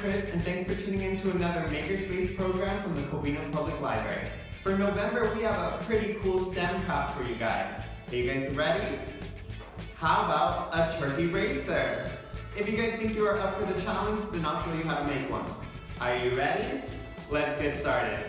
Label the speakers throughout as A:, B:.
A: Chris, and thanks for tuning in to another Makerspace program from the Covina Public Library. For November, we have a pretty cool STEM craft for you guys. Are you guys ready? How about a turkey racer? If you guys think you are up for the challenge, then I'll show you how to make one. Are you ready? Let's get started.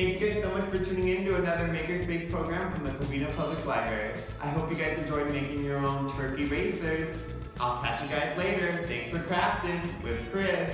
A: Thank you guys so much for tuning in to another Makerspace program from the Covina Public Library. I hope you guys enjoyed making your own turkey racers. I'll catch you guys later. Thanks for crafting with Chris.